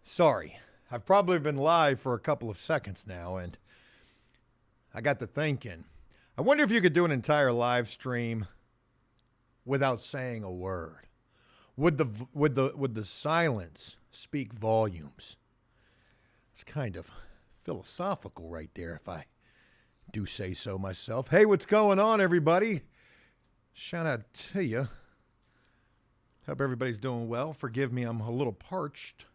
Sorry, I've probably been live for a couple of seconds now, and I got to thinking. I wonder if you could do an entire live stream without saying a word. Would the silence speak volumes? It's kind of philosophical right there, if I do say so myself. Hey, what's going on, everybody? Shout out to you. Hope everybody's doing well. Forgive me, I'm a little parched.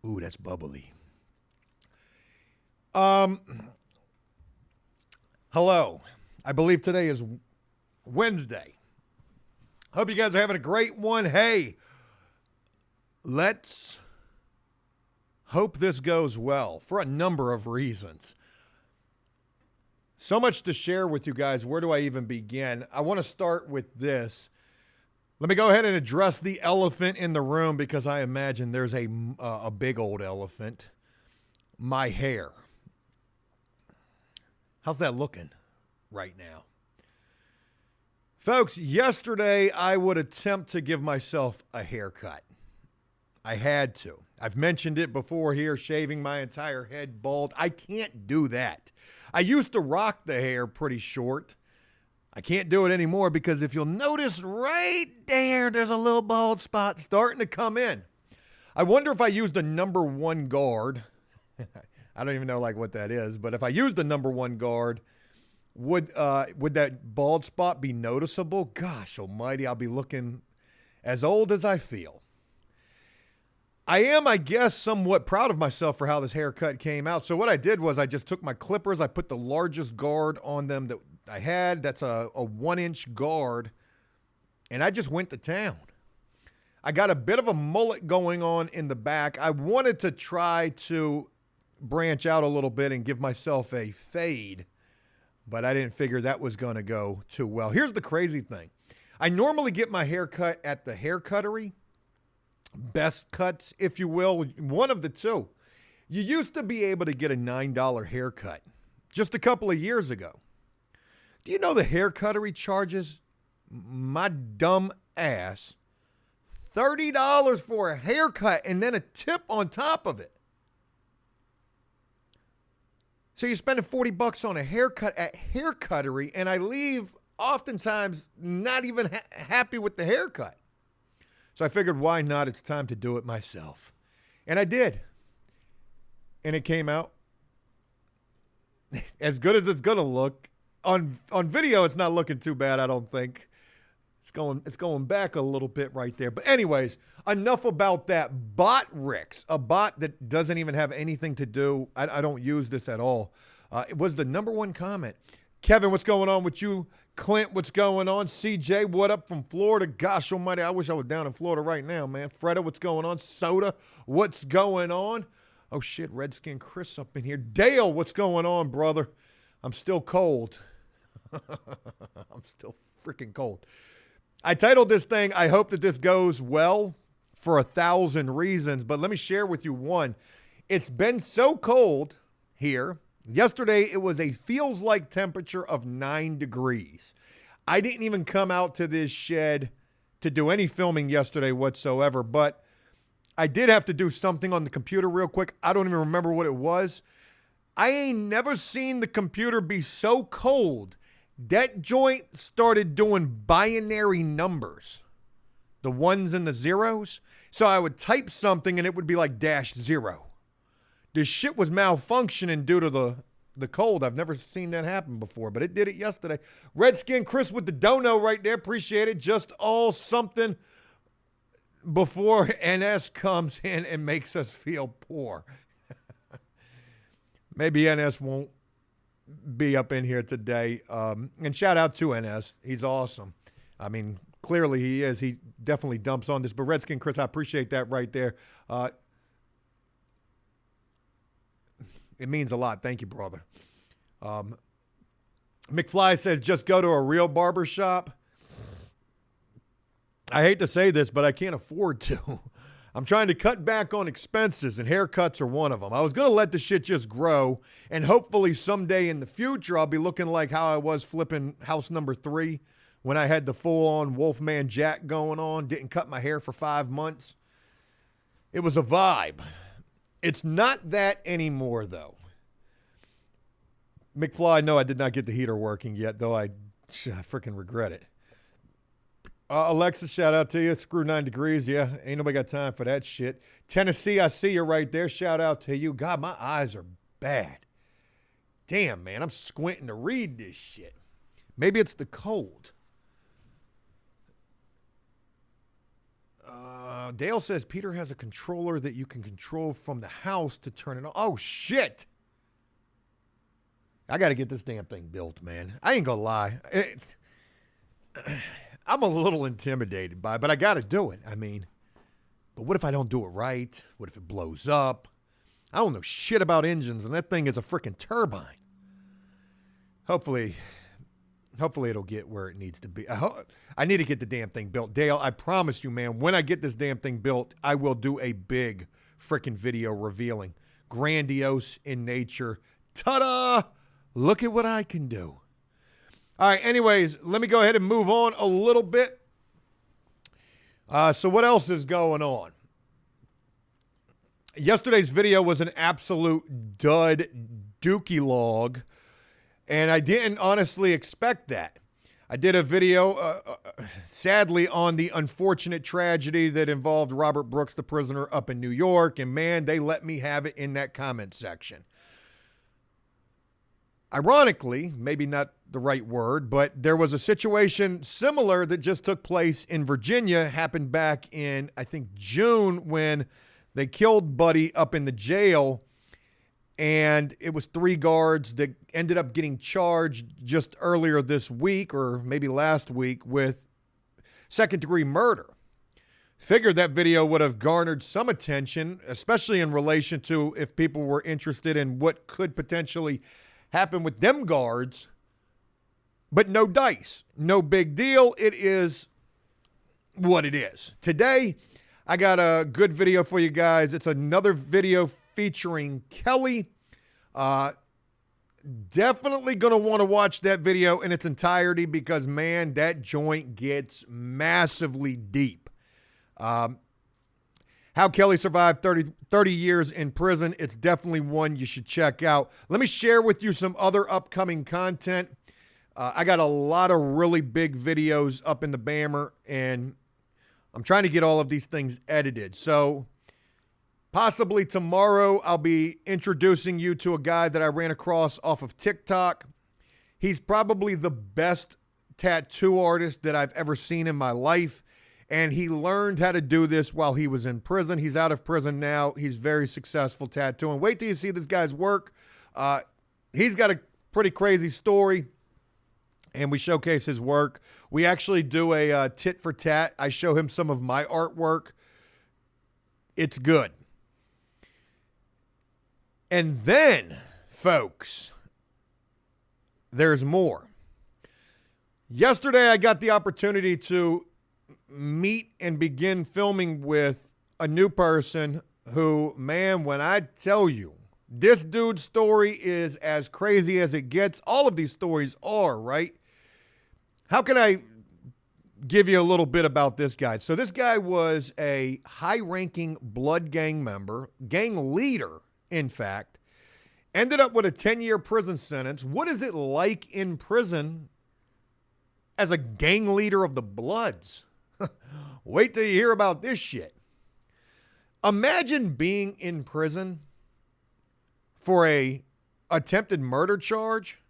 Ooh, that's bubbly. Hello. I believe today is Wednesday. Hope you guys are having a great one. Hey, let's hope this goes well for a number of reasons. So much to share with you guys. Where do I even begin? I want to start with this. Let me go ahead and address the elephant in the room because I imagine there's a big old elephant. My hair. How's that looking right now? Folks, yesterday I would attempt to give myself a haircut. I had to. I've mentioned it before here, shaving my entire head bald. I can't do that. I used to rock the hair pretty short. I can't do it anymore because if you'll notice right there's a little bald spot starting to come in. I wonder if I used a number one guard. I don't even know what that is, but if I used a number one guard, would that bald spot be noticeable? Gosh almighty, I'll be looking as old as I feel. I am, I guess, somewhat proud of myself for how this haircut came out. So what I did was I just took my clippers, I put the largest guard on them that I had. That's a 1-inch guard, and I just went to town. I got a bit of a mullet going on in the back. I wanted to try to branch out a little bit and give myself a fade, but I didn't figure that was going to go too well. Here's the crazy thing. I normally get my hair cut at the hair cuttery. Best Cuts, if you will, one of the two. You used to be able to get a $9 haircut just a couple of years ago. Do you know the hair cuttery charges my dumb ass $30 for a haircut and then a tip on top of it? So you're spending $40 on a haircut at hair cuttery, and I leave oftentimes not even happy with the haircut. So I figured, why not? It's time to do it myself. And I did. And it came out as good as it's going to look. On video, it's not looking too bad, I don't think. It's going back a little bit right there. But anyways, enough about that. Bot Ricks, a bot that doesn't even have anything to do. I don't use this at all. It was the number one comment. Kevin, what's going on with you? Clint, what's going on? CJ, what up from Florida? Gosh almighty, I wish I was down in Florida right now, man. Freda, what's going on? Soda, what's going on? Oh, shit, Redskin Chris up in here. Dale, what's going on, brother? I'm still cold. I'm still freaking cold. I titled this thing, I hope that this goes well for 1,000 reasons, but let me share with you one. It's been so cold here. Yesterday, it was a feels like temperature of 9 degrees. I didn't even come out to this shed to do any filming yesterday whatsoever, but I did have to do something on the computer real quick. I don't even remember what it was. I ain't never seen the computer be so cold. That joint started doing binary numbers, the ones and the zeros. So I would type something and it would be like -0. This shit was malfunctioning due to the cold. I've never seen that happen before, but it did it yesterday. Redskin Chris with the dono right there. Appreciate it. Just all something before NS comes in and makes us feel poor. Maybe NS won't be up in here today. And shout out to NS. He's awesome. I mean, clearly he is. He definitely dumps on this. But Redskin Chris, I appreciate that right there. It means a lot. Thank you, brother. McFly says, just go to a real barber shop. I hate to say this, but I can't afford to. I'm trying to cut back on expenses, and haircuts are one of them. I was going to let the shit just grow, and hopefully someday in the future I'll be looking like how I was flipping house number 3 when I had the full-on Wolfman Jack going on, didn't cut my hair for 5 months. It was a vibe. It's not that anymore, though. McFly, no, I did not get the heater working yet, though I freaking regret it. Alexa, shout out to you. Screw 9 degrees. Yeah, ain't nobody got time for that shit. Tennessee, I see you right there. Shout out to you. God, my eyes are bad. Damn, man, I'm squinting to read this shit. Maybe it's the cold. Dale says Peter has a controller that you can control from the house to turn it on. Oh, shit. I got to get this damn thing built, man. I ain't going to lie. I'm a little intimidated by it, but I got to do it. I mean, but what if I don't do it right? What if it blows up? I don't know shit about engines, and that thing is a freaking turbine. Hopefully it'll get where it needs to be. I need to get the damn thing built. Dale, I promise you, man, when I get this damn thing built, I will do a big freaking video revealing. Grandiose in nature. Ta-da! Look at what I can do. All right, anyways, let me go ahead and move on a little bit. So what else is going on? Yesterday's video was an absolute dud dookie log, and I didn't honestly expect that. I did a video, sadly, on the unfortunate tragedy that involved Robert Brooks, the prisoner, up in New York, and man, they let me have it in that comment section. Ironically, maybe not the right word, but there was a situation similar that just took place in Virginia, happened back in, I think, June, when they killed Buddy up in the jail, and it was 3 guards that ended up getting charged just earlier this week, or maybe last week, with second-degree murder. Figured that video would have garnered some attention, especially in relation to if people were interested in what could potentially happen with them guards, but no dice. No big deal. It is what it is. Today, I got a good video for you guys. It's another video featuring Kelly. Definitely going to want to watch that video in its entirety because, man, that joint gets massively deep. How Kelly survived 30 years in prison. It's definitely one you should check out. Let me share with you some other upcoming content. I got a lot of really big videos up in the Bammer, and I'm trying to get all of these things edited. So possibly tomorrow I'll be introducing you to a guy that I ran across off of TikTok. He's probably the best tattoo artist that I've ever seen in my life. And he learned how to do this while he was in prison. He's out of prison now. He's very successful tattooing. Wait till you see this guy's work. He's got a pretty crazy story, and we showcase his work. We actually do a tit for tat. I show him some of my artwork. It's good. And then, folks, there's more. Yesterday, I got the opportunity to meet and begin filming with a new person who, man, when I tell you, this dude's story is as crazy as it gets. All of these stories are, right? How can I give you a little bit about this guy? So this guy was a high-ranking blood gang member, gang leader, in fact, ended up with a 10-year prison sentence. What is it like in prison as a gang leader of the Bloods? Wait till you hear about this shit. Imagine being in prison for a attempted murder charge,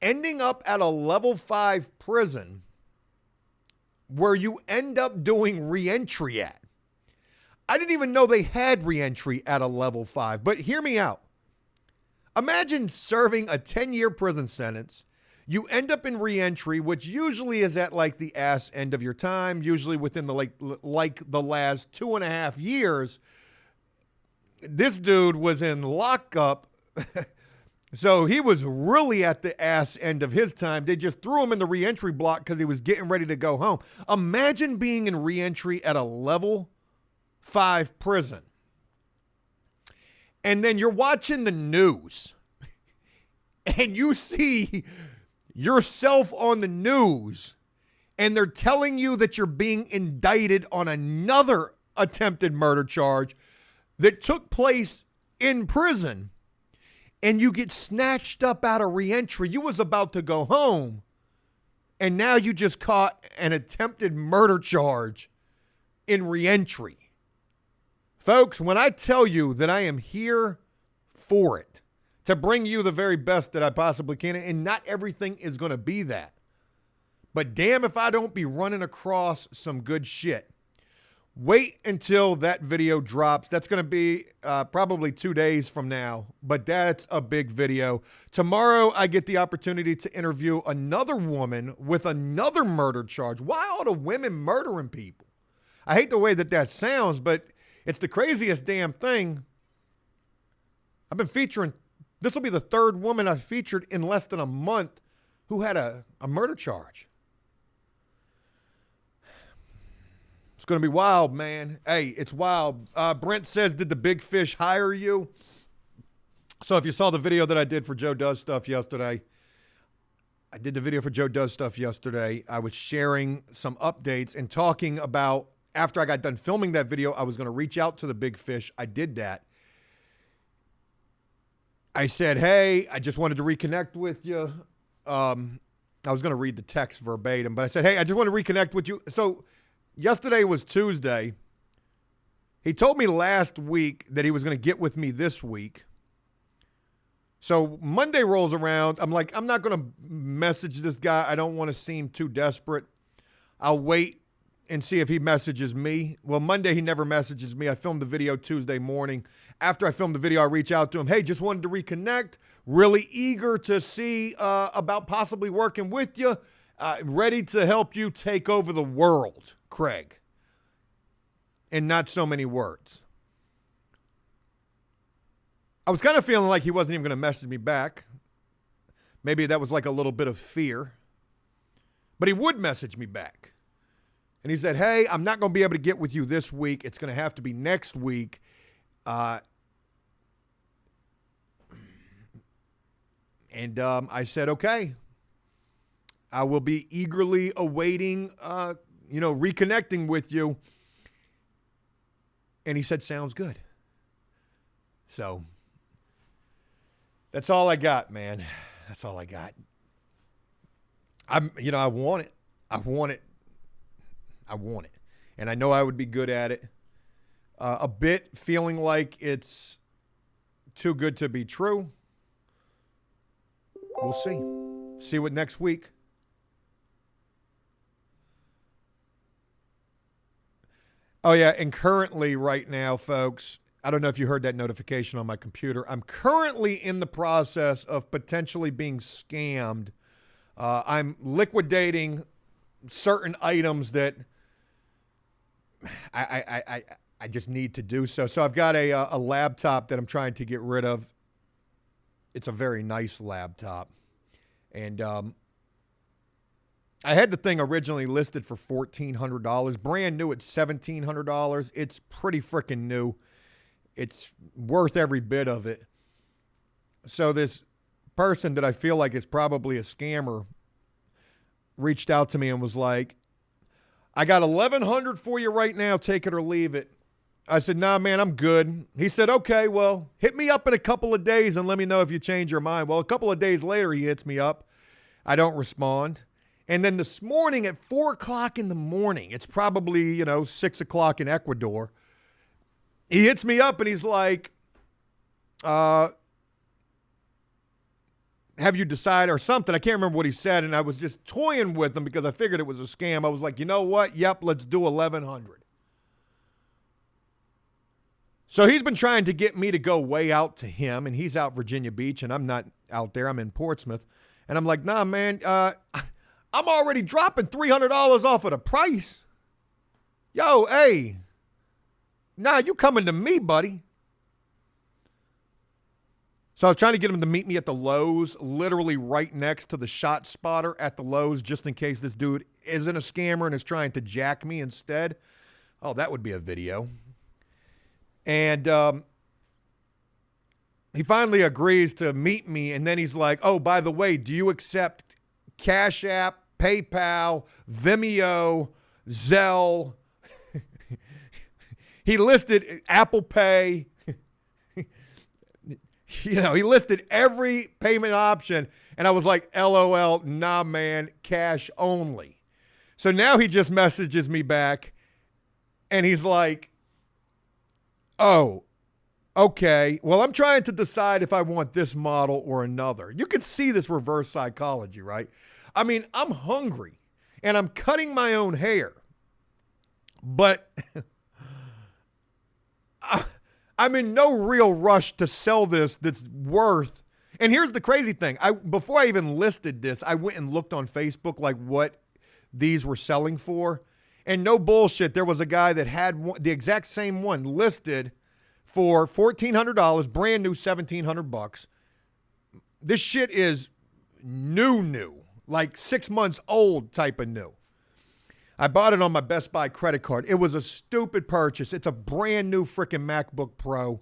ending up at a level 5 prison where you end up doing reentry at. I didn't even know they had reentry at a level 5, but hear me out. Imagine serving a 10-year prison sentence. You end up in reentry, which usually is at like the ass end of your time, usually within the like the last 2.5 years. This dude was in lockup, so he was really at the ass end of his time. They just threw him in the reentry block because he was getting ready to go home. Imagine being in reentry at a level 5 prison. And then you're watching the news and you see yourself on the news and they're telling you that you're being indicted on another attempted murder charge that took place in prison, and you get snatched up out of reentry. You was about to go home, and now you just caught an attempted murder charge in reentry. Folks, when I tell you that I am here for it, to bring you the very best that I possibly can, and not everything is going to be that. But damn if I don't be running across some good shit. Wait until that video drops. That's going to be probably 2 days from now, but that's a big video. Tomorrow, I get the opportunity to interview another woman with another murder charge. Why all the women murdering people? I hate the way that sounds, but it's the craziest damn thing. I've been featuring, this will be the third woman I've featured in less than a month who had a murder charge. It's going to be wild, man. Hey, it's wild. Brent says, did the big fish hire you? So if you saw the video that I did for Joe Does Stuff yesterday, I did the video for Joe Does Stuff yesterday. I was sharing some updates and talking about, after I got done filming that video, I was going to reach out to the big fish. I did that. I said, hey, I just wanted to reconnect with you. I was going to read the text verbatim, but I said, hey, I just want to reconnect with you. So yesterday was Tuesday. He told me last week that he was going to get with me this week. So Monday rolls around. I'm like, I'm not going to message this guy. I don't want to seem too desperate. I'll wait and see if he messages me. Well, Monday he never messages me. I filmed the video Tuesday morning. After I filmed the video, I reach out to him. Hey, just wanted to reconnect. Really eager to see about possibly working with you. Ready to help you take over the world, Craig. In not so many words. I was kind of feeling like he wasn't even going to message me back. Maybe that was like a little bit of fear. But he would message me back. And he said, hey, I'm not going to be able to get with you this week. It's going to have to be next week. I said, okay. I will be eagerly awaiting, reconnecting with you. And he said, sounds good. So that's all I got, man. That's all I got. I want it. I want it. I want it. And I know I would be good at it. A bit feeling like it's too good to be true. We'll see. See what next week. Oh, yeah. And currently right now, folks, I don't know if you heard that notification on my computer. I'm currently in the process of potentially being scammed. I'm liquidating certain items that I just need to do so. So I've got a laptop that I'm trying to get rid of. It's a very nice laptop. And I had the thing originally listed for $1,400. Brand new at $1,700. It's pretty freaking new. It's worth every bit of it. So this person that I feel like is probably a scammer reached out to me and was like, I got $1,100 for you right now. Take it or leave it. I said, nah, man, I'm good. He said, okay, well, hit me up in a couple of days and let me know if you change your mind. Well, a couple of days later, he hits me up. I don't respond. And then this morning at 4 o'clock in the morning, it's probably, 6 o'clock in Ecuador, he hits me up and he's like, have you decided or something? I can't remember what he said. And I was just toying with him because I figured it was a scam. I was like, you know what? Yep, let's do $1,100. So he's been trying to get me to go way out to him, and he's out Virginia Beach, and I'm not out there. I'm in Portsmouth. And I'm like, nah, man, I'm already dropping $300 off of the price. Yo, hey, nah, you coming to me, buddy. So I was trying to get him to meet me at the Lowe's, literally right next to the shot spotter at the Lowe's, just in case this dude isn't a scammer and is trying to jack me instead. Oh, that would be a video. And he finally agrees to meet me, and then he's like, oh, by the way, do you accept Cash App, PayPal, Vimeo, Zelle. He listed Apple Pay. He listed every payment option. And I was like, LOL, nah, man, cash only. So now he just messages me back and he's like, oh, okay. Well, I'm trying to decide if I want this model or another. You can see this reverse psychology, right? I mean, I'm hungry and I'm cutting my own hair, but I'm in no real rush to sell this that's worth. And here's the crazy thing. Before I even listed this, I went and looked on Facebook like what these were selling for. And no bullshit, there was a guy that had the exact same one listed for $1,400, brand new, $1,700. This shit is new, like 6 months old type of new. I bought it on my Best Buy credit card. It was a stupid purchase. It's a brand new freaking MacBook Pro.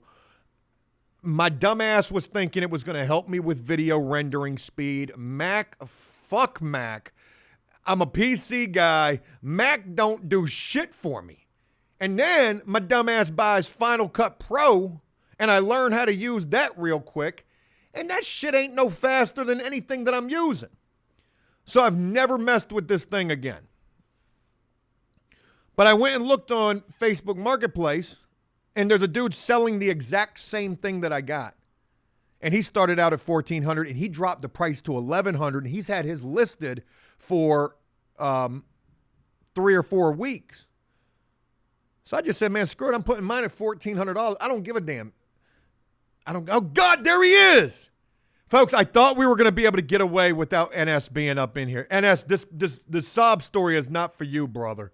My dumbass was thinking it was going to help me with video rendering speed. Fuck Mac. I'm a PC guy. Mac don't do shit for me. And then my dumbass buys Final Cut Pro, and I learn how to use that real quick, and that shit ain't no faster than anything that I'm using. So I've never messed with this thing again. But I went and looked on Facebook Marketplace, and there's a dude selling the exact same thing that I got. And he started out at $1,400, and he dropped the price to $1,100, and he's had his listed for 3 or 4 weeks. So I just said, man, screw it. I'm putting mine at $1,400. I don't give a damn. Oh, God, there he is. Folks, I thought we were going to be able to get away without NS being up in here. NS, this sob story is not for you, brother.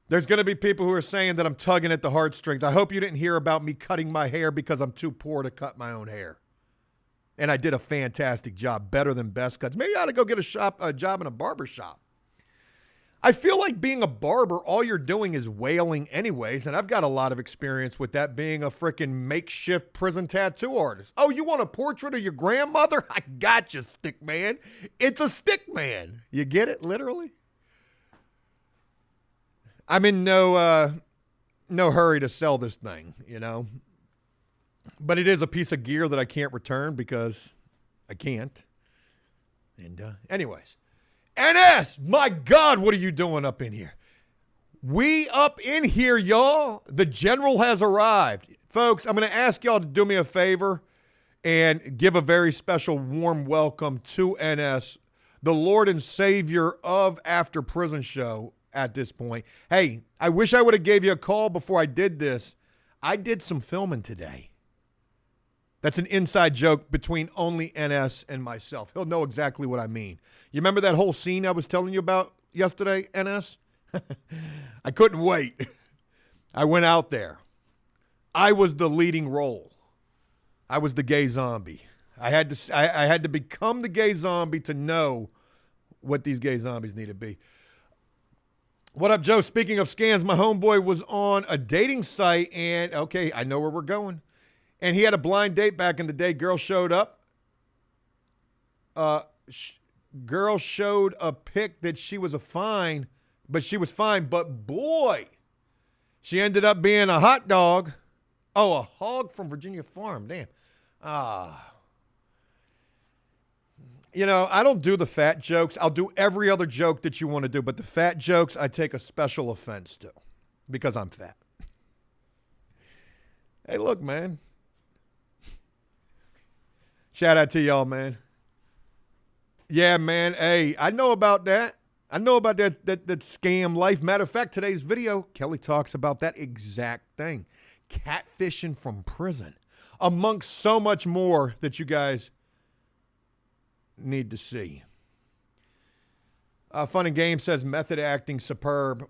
There's going to be people who are saying that I'm tugging at the heartstrings. I hope you didn't hear about me cutting my hair because I'm too poor to cut my own hair. And I did a fantastic job, better than Best Cuts. Maybe I ought to go get a job in a barber shop. I feel like being a barber, all you're doing is wailing anyways, and I've got a lot of experience with that, being a freaking makeshift prison tattoo artist. Oh, you want a portrait of your grandmother? I got you, stick man. It's a stick man. You get it, literally? I'm in no hurry to sell this thing, But it is a piece of gear that I can't return because I can't. And anyways. NS, my God, what are you doing up in here? We up in here, y'all. The general has arrived. Folks, I'm going to ask y'all to do me a favor and give a very special warm welcome to NS, the Lord and Savior of After Prison Show at this point. Hey, I wish I would have gave you a call before I did this. I did some filming today. That's an inside joke between only NS and myself. He'll know exactly what I mean. You remember that whole scene I was telling you about yesterday, NS? I couldn't wait. I went out there. I was the leading role. I was the gay zombie. I had to become the gay zombie to know what these gay zombies need to be. What up, Joe? Speaking of scams, my homeboy was on a dating site, and okay, I know where we're going. And he had a blind date back in the day. Girl showed up. Girl showed a pic that she was fine, but boy, she ended up being a hot dog. Oh, a hog from Virginia Farm. Damn. I don't do the fat jokes. I'll do every other joke that you want to do, but the fat jokes I take a special offense to because I'm fat. Hey, look, man. Shout out to y'all, man. Yeah, man. Hey, I know about that. I know about that scam life. Matter of fact, today's video, Kelly talks about that exact thing. Catfishing from prison. Amongst so much more that you guys need to see. Fun and Game says method acting superb.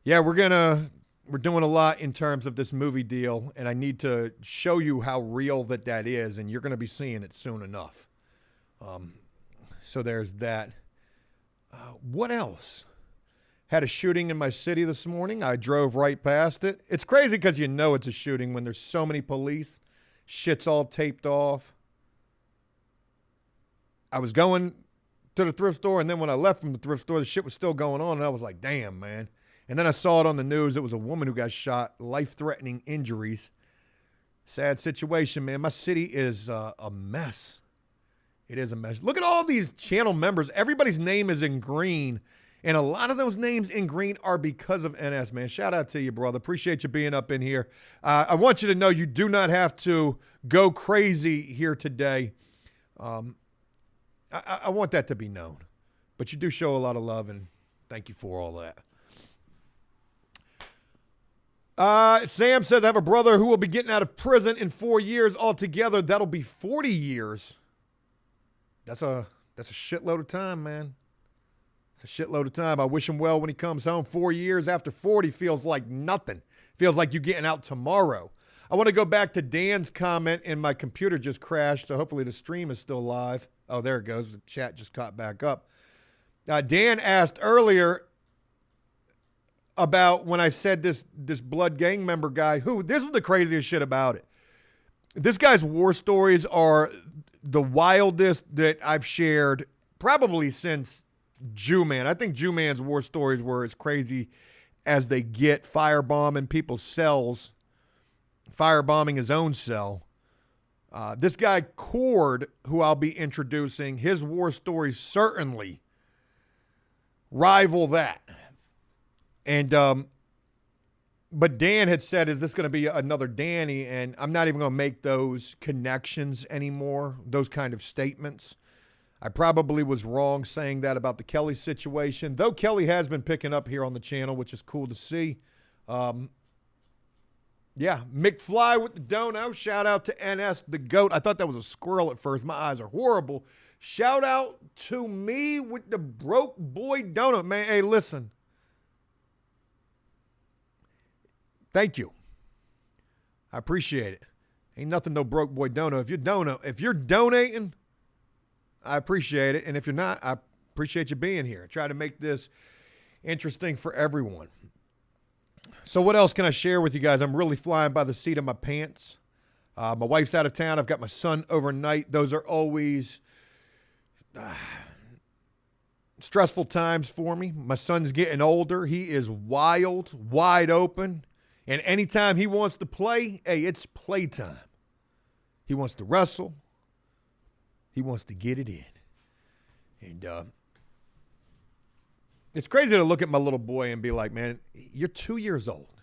Yeah, we're doing a lot in terms of this movie deal, and I need to show you how real that is, and you're going to be seeing it soon enough. So there's that. What else? Had a shooting in my city this morning. I drove right past it. It's crazy because you know it's a shooting when there's so many police. Shit's all taped off. I was going to the thrift store, and then when I left from the thrift store, the shit was still going on, and I was like, damn, man. And then I saw it on the news. It was a woman who got shot, life-threatening injuries. Sad situation, man. My city is a mess. It is a mess. Look at all these channel members. Everybody's name is in green, and a lot of those names in green are because of NS, man. Shout out to you, brother. Appreciate you being up in here. I want you to know you do not have to go crazy here today. I want that to be known. But you do show a lot of love, and thank you for all that. Sam says, I have a brother who will be getting out of prison in 4 years altogether. That'll be 40 years. That's a shitload of time, man. It's a shitload of time. I wish him well when he comes home. 4 years after 40 feels like nothing. Feels like you're getting out tomorrow. I want to go back to Dan's comment, and my computer just crashed, so hopefully the stream is still live. Oh, there it goes. The chat just caught back up. Dan asked earlier about when I said this blood gang member guy, this is the craziest shit about it. This guy's war stories are the wildest that I've shared probably since Jew-Man. I think Jew-Man's war stories were as crazy as they get, firebombing people's cells, firebombing his own cell. This guy Cord, who I'll be introducing, his war stories certainly rival that. And but Dan had said, is this going to be another Danny? And I'm not even going to make those connections anymore, those kind of statements. I probably was wrong saying that about the Kelly situation, though Kelly has been picking up here on the channel, which is cool to see. Yeah, McFly with the dono. Shout out to NS, the GOAT. I thought that was a squirrel at first. My eyes are horrible. Shout out to me with the broke boy donut, man. Hey, listen. Thank you. I appreciate it. Ain't nothing no broke boy donut. If you're donating, I appreciate it. And if you're not, I appreciate you being here. I try to make this interesting for everyone. So what else can I share with you guys? I'm really flying by the seat of my pants. My wife's out of town. I've got my son overnight. Those are always stressful times for me. My son's getting older. He is wild, wide open. And anytime he wants to play, hey, it's playtime. He wants to wrestle. He wants to get it in. And it's crazy to look at my little boy and be like, man, you're 2 years old.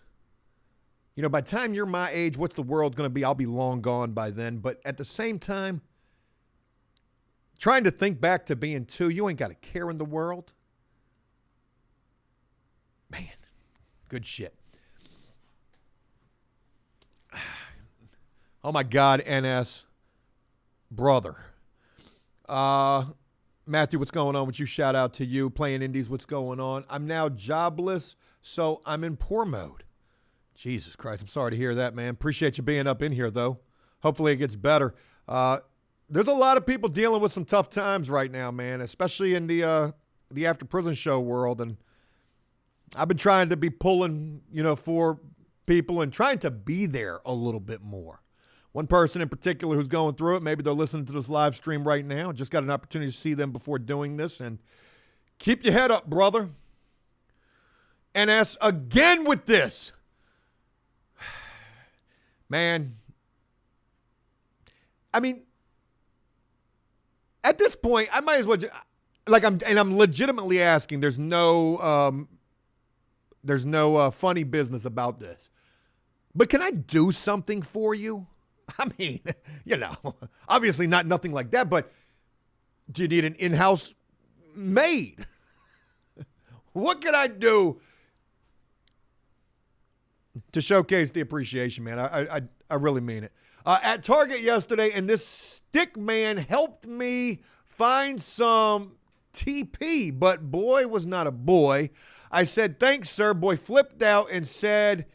You know, by the time you're my age, what's the world going to be? I'll be long gone by then. But at the same time, trying to think back to being 2, you ain't got a care in the world. Man, good shit. Oh, my God, NS. Brother. Matthew, what's going on with you? Shout out to you. Playing indies, what's going on? I'm now jobless, so I'm in poor mode. Jesus Christ, I'm sorry to hear that, man. Appreciate you being up in here, though. Hopefully it gets better. There's a lot of people dealing with some tough times right now, man, especially in the after prison show world. And I've been trying to be pulling, for people and trying to be there a little bit more. One person in particular who's going through it, maybe they're listening to this live stream right now. Just got an opportunity to see them before doing this. And keep your head up, brother. NS again with this. Man. I mean, at this point, I might as well, I'm legitimately asking, there's no funny business about this. But can I do something for you? I mean, obviously nothing like that, but do you need an in-house maid? What can I do to showcase the appreciation, man? I really mean it. At Target yesterday, and this stick man helped me find some TP, but boy was not a boy. I said, thanks, sir. Boy flipped out and said,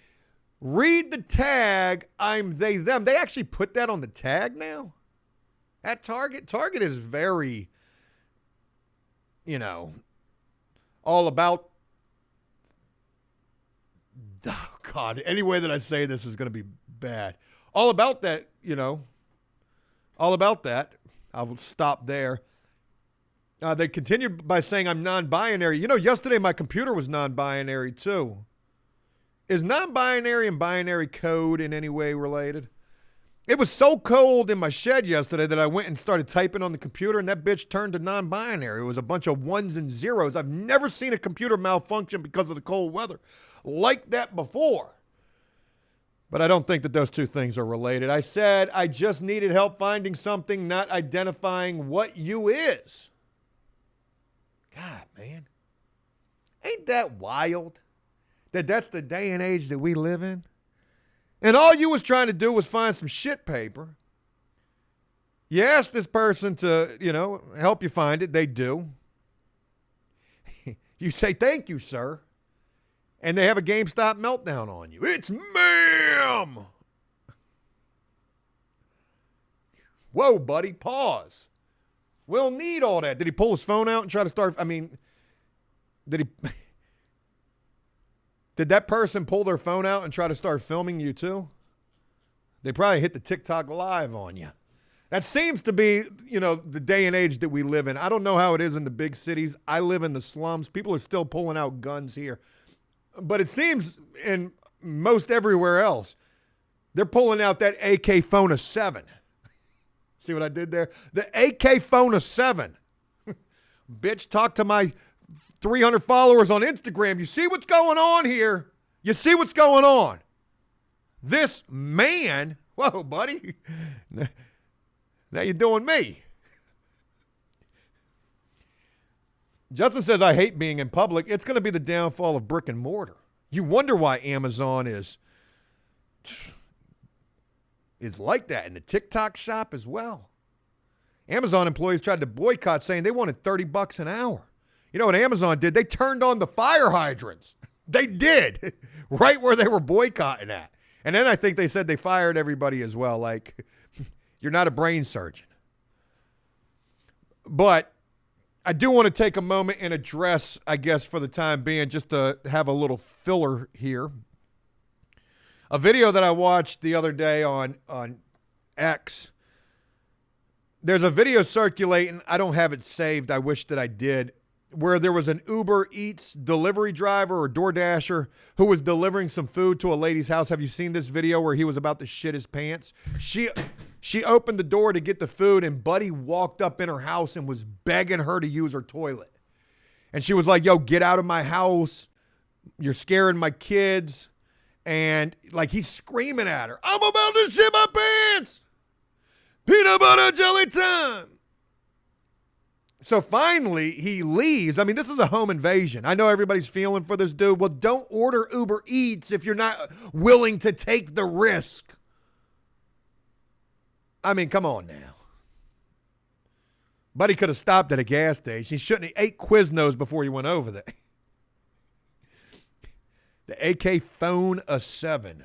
read the tag, I'm they, them. They actually put that on the tag now at Target. Target is very, all about, oh God, any way that I say this is going to be bad. All about that, all about that. I'll stop there. They continued by saying I'm non-binary. You know, yesterday my computer was non-binary too. Is non-binary and binary code in any way related? It was so cold in my shed yesterday that I went and started typing on the computer, and that bitch turned to non-binary. It was a bunch of ones and zeros. I've never seen a computer malfunction because of the cold weather like that before. But I don't think that those two things are related. I said I just needed help finding something, not identifying what you is. God, man. Ain't that wild? That's the day and age that we live in? And all you was trying to do was find some shit paper. You asked this person to, help you find it. They do. You say, thank you, sir. And they have a GameStop meltdown on you. It's ma'am. Whoa, buddy, pause. We'll need all that. Did he pull his phone out and try to start? Did that person pull their phone out and try to start filming you too? They probably hit the TikTok live on you. That seems to be, the day and age that we live in. I don't know how it is in the big cities. I live in the slums. People are still pulling out guns here. But it seems in most everywhere else, they're pulling out that AK phone of 7. See what I did there? The AK phone of 7. Bitch, talk to my 300 followers on Instagram. You see what's going on here? You see what's going on? This man, whoa, buddy. Now you're doing me. Justin says, I hate being in public. It's going to be the downfall of brick and mortar. You wonder why Amazon is like that, and the TikTok shop as well. Amazon employees tried to boycott, saying they wanted $30 an hour. You know what Amazon did? They turned on the fire hydrants. They did, right where they were boycotting at. And then I think they said they fired everybody as well. Like, you're not a brain surgeon. But I do want to take a moment and address, I guess, for the time being, just to have a little filler here. A video that I watched the other day on X. There's a video circulating. I don't have it saved. I wish that I did. Where there was an Uber Eats delivery driver or DoorDasher who was delivering some food to a lady's house. Have you seen this video where he was about to shit his pants? She opened the door to get the food, and Buddy walked up in her house and was begging her to use her toilet. And she was like, yo, get out of my house. You're scaring my kids. And like he's screaming at her, I'm about to shit my pants. Peanut butter jelly time. So finally, he leaves. I mean, this is a home invasion. I know everybody's feeling for this dude. Well, don't order Uber Eats if you're not willing to take the risk. I mean, come on now. Buddy could have stopped at a gas station. He shouldn't have ate Quiznos before he went over there. The AK phone of 7.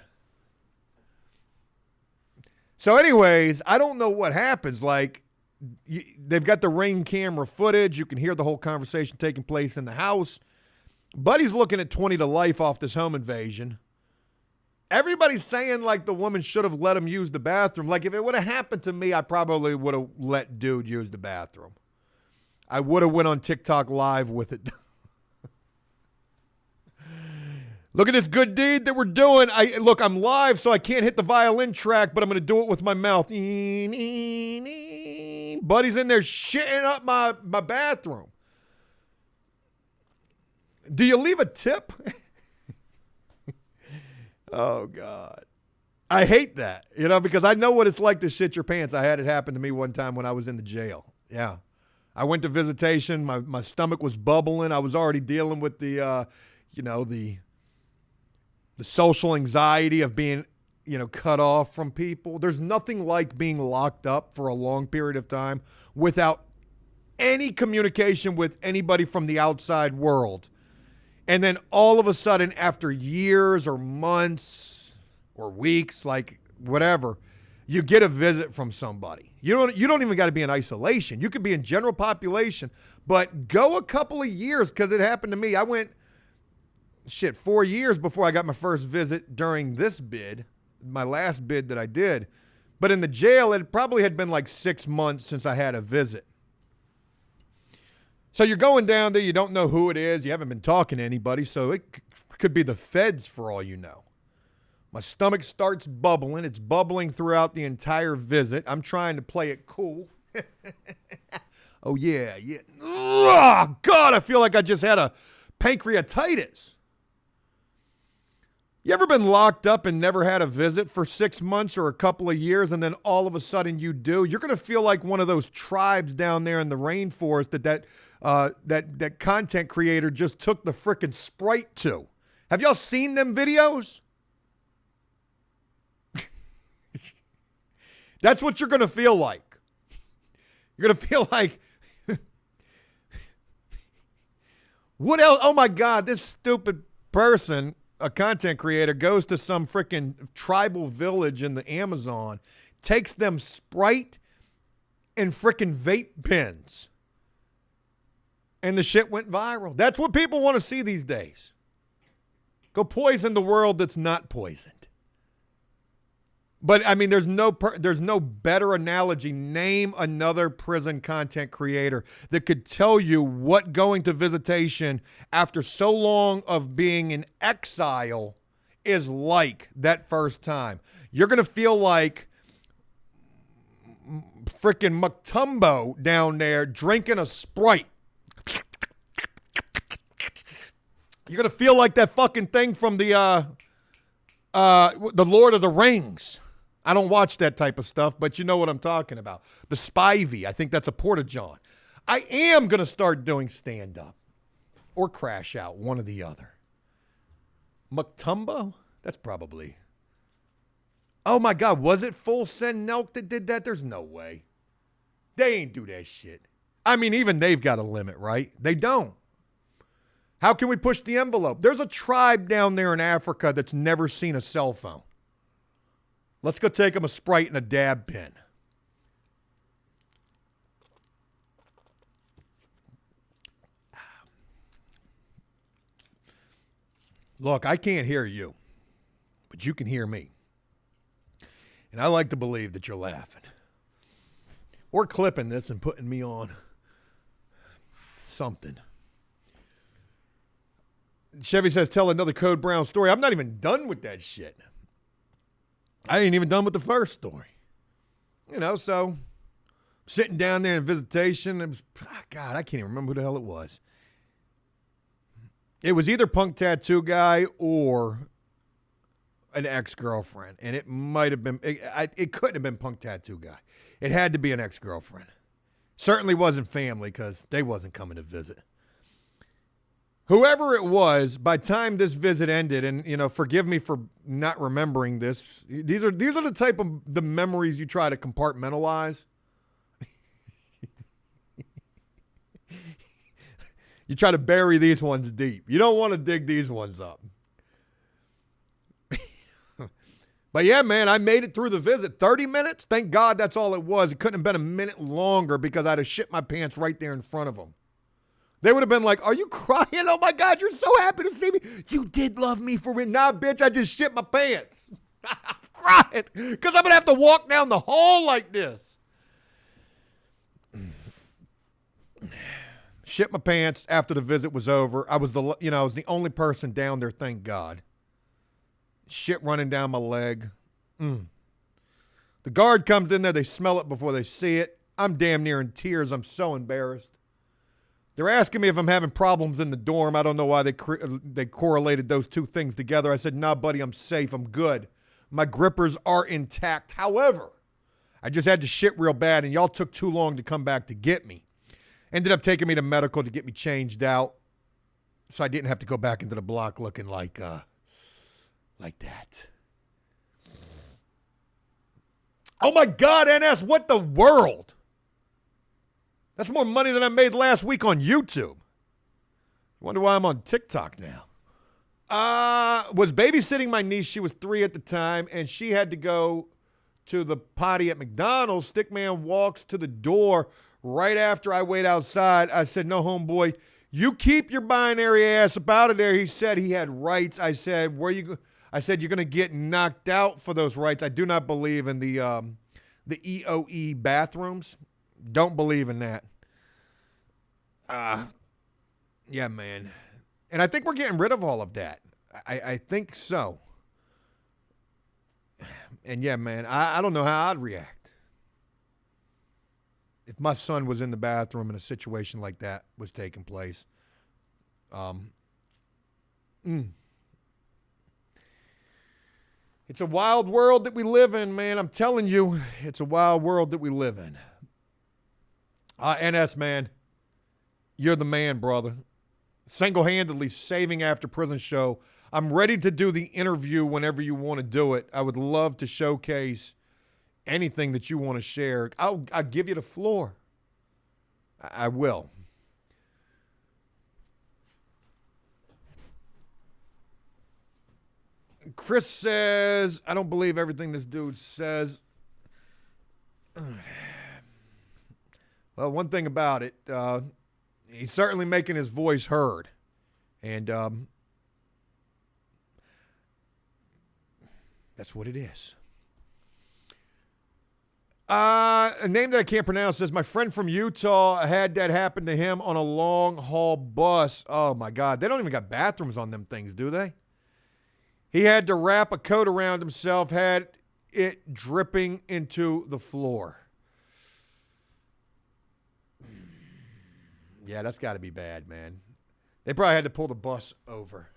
So anyways, I don't know what happens. Like, they've got the Ring camera footage. You can hear the whole conversation taking place in the house. Buddy's looking at 20 to life off this home invasion. Everybody's saying like the woman should have let him use the bathroom. Like if it would have happened to me, I probably would have let dude use the bathroom. I would have went on TikTok live with it. Look at this good deed that we're doing. Look, I'm live, so I can't hit the violin track, but I'm going to do it with my mouth. Buddy's in there shitting up my bathroom. Do you leave a tip? Oh, God. I hate that, because I know what it's like to shit your pants. I had it happen to me one time when I was in the jail. Yeah. I went to visitation. My stomach was bubbling. I was already dealing with the social anxiety of being, cut off from people. There's nothing like being locked up for a long period of time without any communication with anybody from the outside world. And then all of a sudden, after years or months or weeks, like whatever, you get a visit from somebody. You don't even got to be in isolation. You could be in general population, but go a couple of years, because it happened to me. I went 4 years before I got my first visit during this bid, my last bid that I did. But in the jail, it probably had been like 6 months since I had a visit. So you're going down there, you don't know who it is, you haven't been talking to anybody, so it could be the feds for all you know. My stomach starts bubbling. It's bubbling throughout the entire visit. I'm trying to play it cool. Oh, yeah. Oh, God, I feel like I just had a pancreatitis. You ever been locked up and never had a visit for 6 months or a couple of years, and then all of a sudden you do? You're going to feel like one of those tribes down there in the rainforest that content creator just took the frickin' Sprite to. Have y'all seen them videos? That's what you're going to feel like. You're going to feel like, what else? Oh, my God, this stupid person, a content creator, goes to some freaking tribal village in the Amazon, takes them Sprite and freaking vape pens. And the shit went viral. That's what people want to see these days. Go poison the world that's not poisoned. But, I mean, there's no better analogy. Name another prison content creator that could tell you what going to visitation after so long of being in exile is like that first time. You're going to feel like freaking Mutombo down there drinking a Sprite. You're going to feel like that fucking thing from the Lord of the Rings. I don't watch that type of stuff, but you know what I'm talking about. The Spivey, I think that's a Porta-John. I am going to start doing stand-up or crash out, one or the other. Mutombo? That's probably. Oh, my God. Was it Full Send Nelk that did that? There's no way. They ain't do that shit. I mean, even they've got a limit, right? They don't. How can we push the envelope? There's a tribe down there in Africa that's never seen a cell phone. Let's go take them a Sprite and a dab pen. Look, I can't hear you, but you can hear me. And I like to believe that you're laughing. Or clipping this and putting me on something. Chevy says, tell another Code Brown story. I'm not even done with that shit. I ain't even done with the first story. You know, so sitting down there in visitation, it was, God, I can't even remember who the hell it was. It was either Punk Tattoo Guy or an ex-girlfriend. And it might have been, it couldn't have been Punk Tattoo Guy. It had to be an ex-girlfriend. Certainly wasn't family because they wasn't coming to visit. Whoever it was, by the time this visit ended, and, you know, forgive me for not remembering this. These are the type of the memories you try to compartmentalize. You try to bury these ones deep. You don't want to dig these ones up. But yeah, man, I made it through the visit. 30 minutes? Thank God that's all it was. It couldn't have been a minute longer because I'd have shit my pants right there in front of them. They would have been like, are you crying? Oh, my God, you're so happy to see me. You did love me for real. Nah, bitch, I just shit my pants. I'm crying because I'm going to have to walk down the hall like this. Shit my pants after the visit was over. I was the only person down there, thank God. Shit running down my leg. The guard comes in there. They smell it before they see it. I'm damn near in tears. I'm so embarrassed. They're asking me if I'm having problems in the dorm. I don't know why they correlated those two things together. I said, nah, buddy, I'm safe. I'm good. My grippers are intact. However, I just had to shit real bad, and y'all took too long to come back to get me. Ended up taking me to medical to get me changed out, so I didn't have to go back into the block looking like that. Oh, my God, NS, what the world? That's more money than I made last week on YouTube. Wonder why I'm on TikTok now. Was babysitting my niece. She was 3 at the time, and she had to go to the potty at McDonald's. Stickman walks to the door right after I wait outside. I said, no, homeboy, you keep your binary ass up out of there. He said he had rights. I said, I said, you're going to get knocked out for those rights. I do not believe in the EOE bathrooms. Don't believe in that. Yeah, man. And I think we're getting rid of all of that. I think so. And yeah, man, I don't know how I'd react if my son was in the bathroom and a situation like that was taking place. It's a wild world that we live in, man. I'm telling you, it's a wild world that we live in. NS, man, you're the man, brother. Single-handedly saving After Prison show. I'm ready to do the interview whenever you want to do it. I would love to showcase anything that you want to share. I'll give you the floor. I will. Chris says, I don't believe everything this dude says. Well, one thing about it, he's certainly making his voice heard. And that's what it is. A name that I can't pronounce says, my friend from Utah had that happen to him on a long haul bus. Oh, my God. They don't even got bathrooms on them things, do they? He had to wrap a coat around himself, had it dripping into the floor. Yeah, that's got to be bad, man. They probably had to pull the bus over.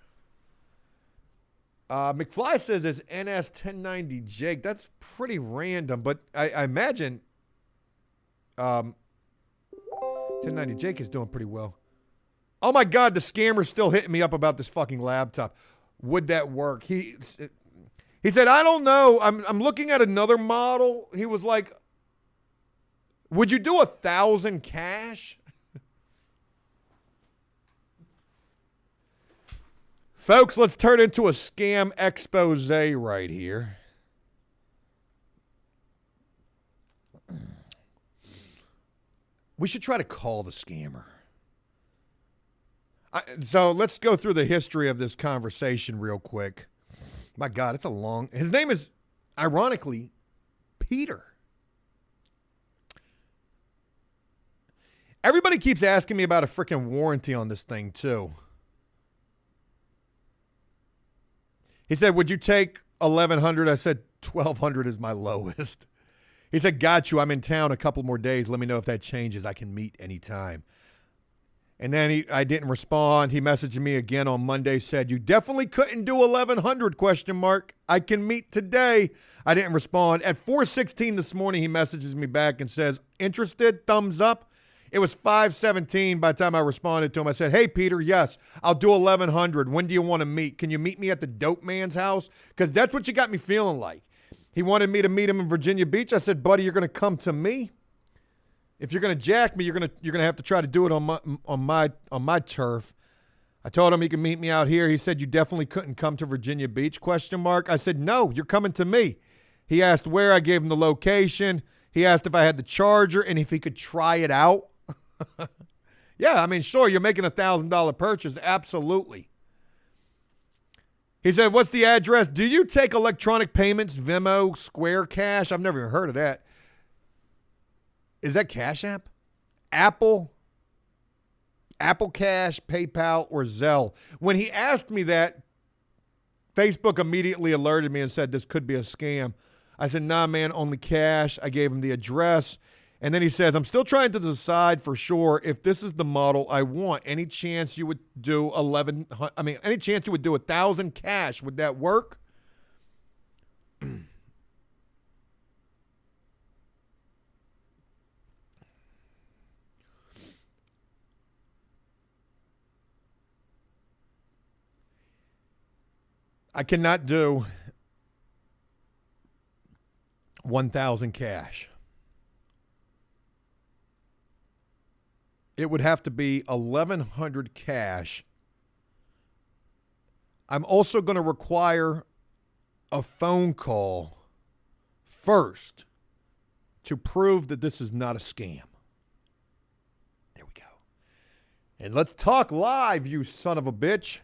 McFly says it's NS 1090 Jake. That's pretty random, but I imagine 1090 Jake is doing pretty well. Oh, my God, the scammer's still hitting me up about this fucking laptop. Would that work? He said, I don't know. I'm looking at another model. He was like, would you do 1,000 cash? Folks, let's turn into a scam expose right here. We should try to call the scammer. So let's go through the history of this conversation real quick. My God, it's a long... His name is, ironically, Peter. Everybody keeps asking me about a freaking warranty on this thing, too. He said, would you take $1,100? I said, $1,200 is my lowest. He said, got you. I'm in town a couple more days. Let me know if that changes. I can meet anytime. And then I didn't respond. He messaged me again on Monday, said, you definitely couldn't do 1,100, question mark. I can meet today. I didn't respond. At 4:16 this morning, he messages me back and says, interested, thumbs up. It was 5:17 by the time I responded to him. I said, hey, Peter, yes, I'll do 1,100. When do you want to meet? Can you meet me at the dope man's house? Because that's what you got me feeling like. He wanted me to meet him in Virginia Beach. I said, buddy, you're going to come to me. If you're going to jack me, you're going to have to try to do it on my turf. I told him he could meet me out here. He said, you definitely couldn't come to Virginia Beach, question mark. I said, no, you're coming to me. He asked where. I gave him the location. He asked if I had the charger and if he could try it out. Yeah, I mean, sure, you're making $1,000 purchase. Absolutely. He said, what's the address? Do you take electronic payments, Venmo, Square Cash? I've never even heard of that. Is that Cash App? Apple Cash, PayPal, or Zelle? When he asked me that, Facebook immediately alerted me and said this could be a scam. I said, nah, man, only cash. I gave him the address. And then he says, I'm still trying to decide for sure if this is the model I want. Any chance you would do any chance you would do 1,000 cash? Would that work? I cannot do 1,000 cash. It would have to be 1,100 cash. I'm also going to require a phone call first to prove that this is not a scam. There we go. And let's talk live, you son of a bitch.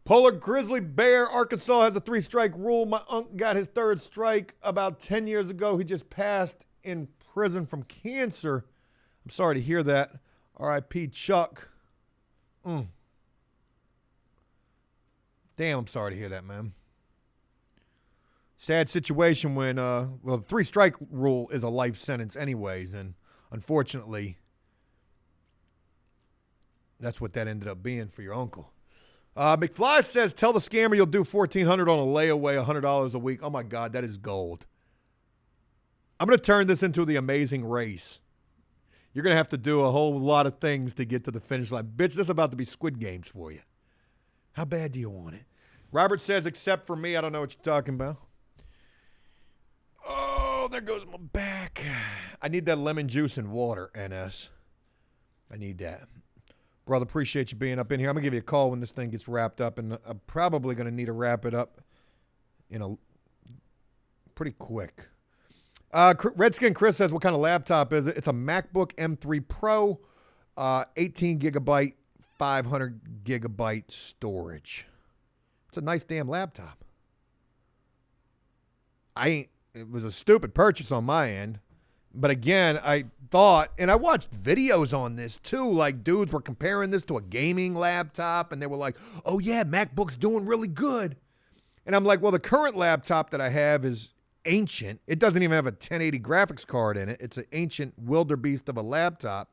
Polar Grizzly Bear, Arkansas has a 3-strike rule. My uncle got his 3rd strike about 10 years ago. He just passed in prison from cancer. I'm sorry to hear that. R.I.P. Chuck. Damn, I'm sorry to hear that, man. Sad situation when, the 3-strike rule is a life sentence anyways, and unfortunately, that's what that ended up being for your uncle. McFly says, tell the scammer you'll do $1,400 on a layaway, $100 a week. Oh, my God, that is gold. I'm going to turn this into the Amazing Race. You're going to have to do a whole lot of things to get to the finish line. Bitch, this is about to be Squid Games for you. How bad do you want it? Robert says, except for me, I don't know what you're talking about. Oh, there goes my back. I need that lemon juice and water, NS. I need that. Brother, appreciate you being up in here. I'm going to give you a call when this thing gets wrapped up, and I'm probably going to need to wrap it up, pretty quick. Redskin Chris says, what kind of laptop is it? It's a MacBook M3 Pro, 18 gigabyte, 500 gigabyte storage. It's a nice damn laptop. It was a stupid purchase on my end. But again, I thought, and I watched videos on this too, like dudes were comparing this to a gaming laptop, and they were like, oh yeah, MacBook's doing really good. And I'm like, well, the current laptop that I have is ancient. It doesn't even have a 1080 graphics card in it. It's an ancient wildebeest of a laptop.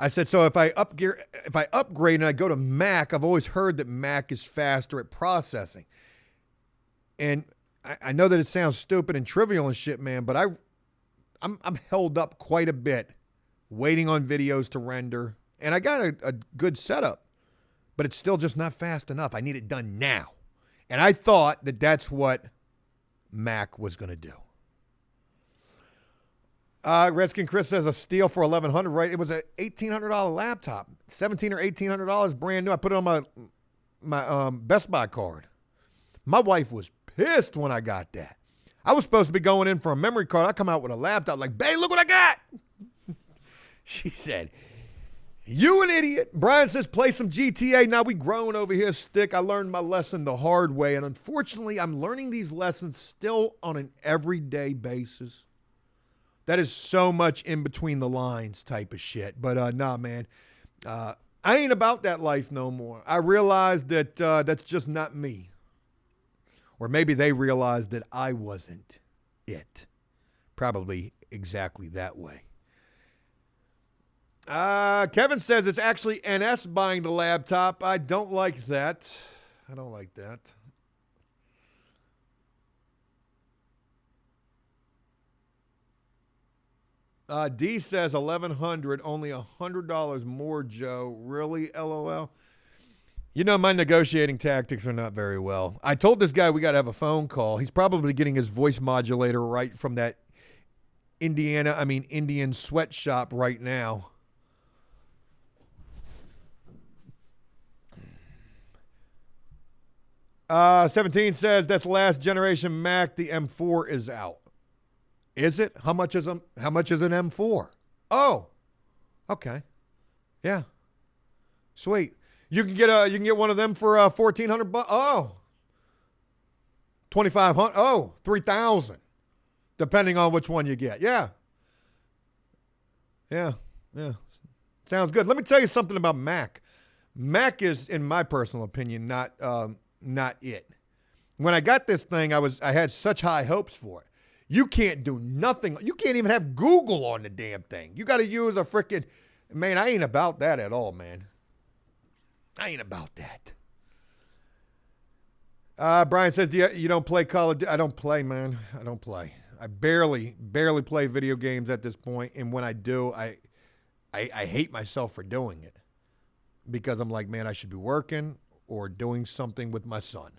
I said, so if I upgrade and I go to Mac, I've always heard that Mac is faster at processing. And I know that it sounds stupid and trivial and shit, man, but I'm held up quite a bit waiting on videos to render. And I got a good setup, but it's still just not fast enough. I need it done now. And I thought that that's what Mac was going to do. Redskin Chris says a steal for $1,100, right? It was an $1,800 laptop, $1,700 or $1,800 brand new. I put it on my Best Buy card. My wife was pissed when I got that. I was supposed to be going in for a memory card. I come out with a laptop like, babe, look what I got. She said, you an idiot. Brian says, play some GTA. Now we growing over here, Stick. I learned my lesson the hard way. And unfortunately, I'm learning these lessons still on an everyday basis. That is so much in between the lines type of shit. But nah, man. I ain't about that life no more. I realized that that's just not me. Or maybe they realized that I wasn't it. Probably exactly that way. Kevin says it's actually NS buying the laptop. I don't like that. I don't like that. D says $1,100, only $100 more, Joe. Really, LOL? You know, my negotiating tactics are not very well. I told this guy we got to have a phone call. He's probably getting his voice modulator right from that Indian sweatshop right now. Uh, 17 says that's last generation Mac. The M4 is out. Is it? How much is an M4? Oh, okay, yeah, sweet. You can get one of them for $1,400. Oh, $2,500. Oh, $3,000, depending on which one you get. Yeah. Sounds good. Let me tell you something about Mac. Mac is, in my personal opinion, not it. When I got this thing, I had such high hopes for it. You can't do nothing. You can't even have Google on the damn thing. You got to use a freaking, man, I ain't about that at all, man. I ain't about that. Brian says, you don't play Call of Duty? I don't play, man. I don't play. I barely play video games at this point. And when I do, I hate myself for doing it. Because I'm like, man, I should be working or doing something with my son.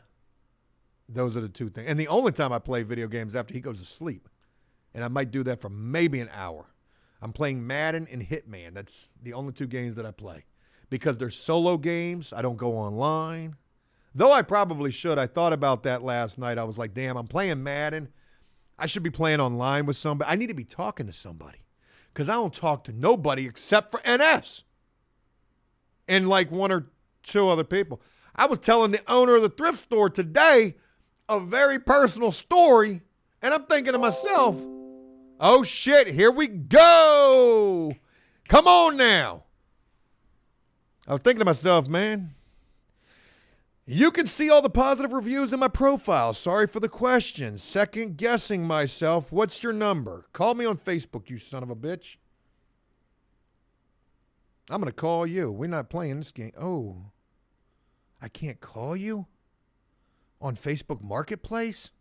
Those are the two things. And the only time I play video games after he goes to sleep. And I might do that for maybe an hour. I'm playing Madden and Hitman. That's the only two games that I play. Because they're solo games. I don't go online. Though I probably should. I thought about that last night. I was like, damn, I'm playing Madden. I should be playing online with somebody. I need to be talking to somebody. Because I don't talk to nobody except for NS. And like one or two other people. I was telling the owner of the thrift store today a very personal story. And I'm thinking to myself, Oh, shit. Here we go. Come on now. I was thinking to myself, man, you can see all the positive reviews in my profile. Sorry for the question. Second guessing myself. What's your number? Call me on Facebook, you son of a bitch. I'm going to call you. We're not playing this game. Oh, I can't call you on Facebook Marketplace?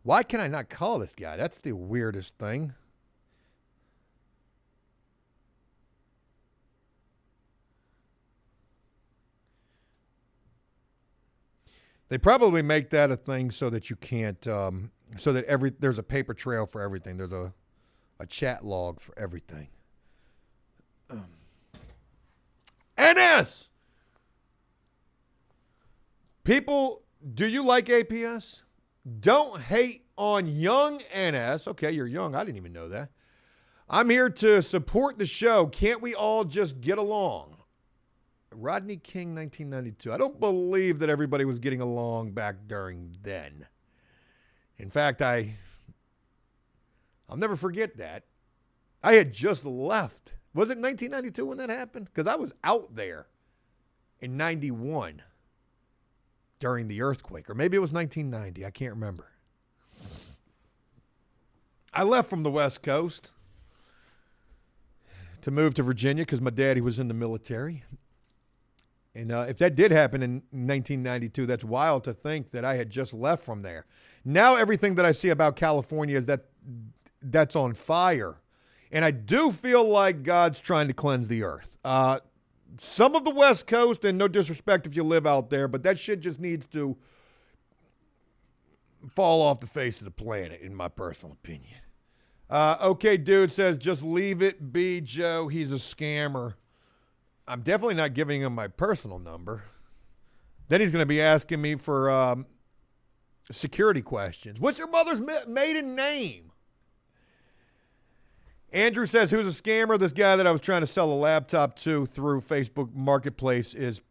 Why can I not call this guy? That's the weirdest thing. They probably make that a thing so that you can't, so that there's a paper trail for everything. There's a chat log for everything. NS! People, do you like APS? Don't hate on young NS. Okay, you're young. I didn't even know that. I'm here to support the show. Can't we all just get along? Rodney King, 1992. I don't believe that everybody was getting along back during then. In fact, I'll never forget that. I had just left. Was it 1992 when that happened? Because I was out there in 91 during the earthquake. Or maybe it was 1990. I can't remember. I left from the West Coast to move to Virginia because my daddy was in the military. And if that did happen in 1992, that's wild to think that I had just left from there. Now everything that I see about California is that's on fire. And I do feel like God's trying to cleanse the earth. Some of the West Coast, and no disrespect if you live out there, but that shit just needs to fall off the face of the planet, in my personal opinion. Okay, dude says, just leave it be, Joe. He's a scammer. I'm definitely not giving him my personal number. Then he's going to be asking me for security questions. What's your mother's maiden name? Andrew says, who's a scammer? This guy that I was trying to sell a laptop to through Facebook Marketplace is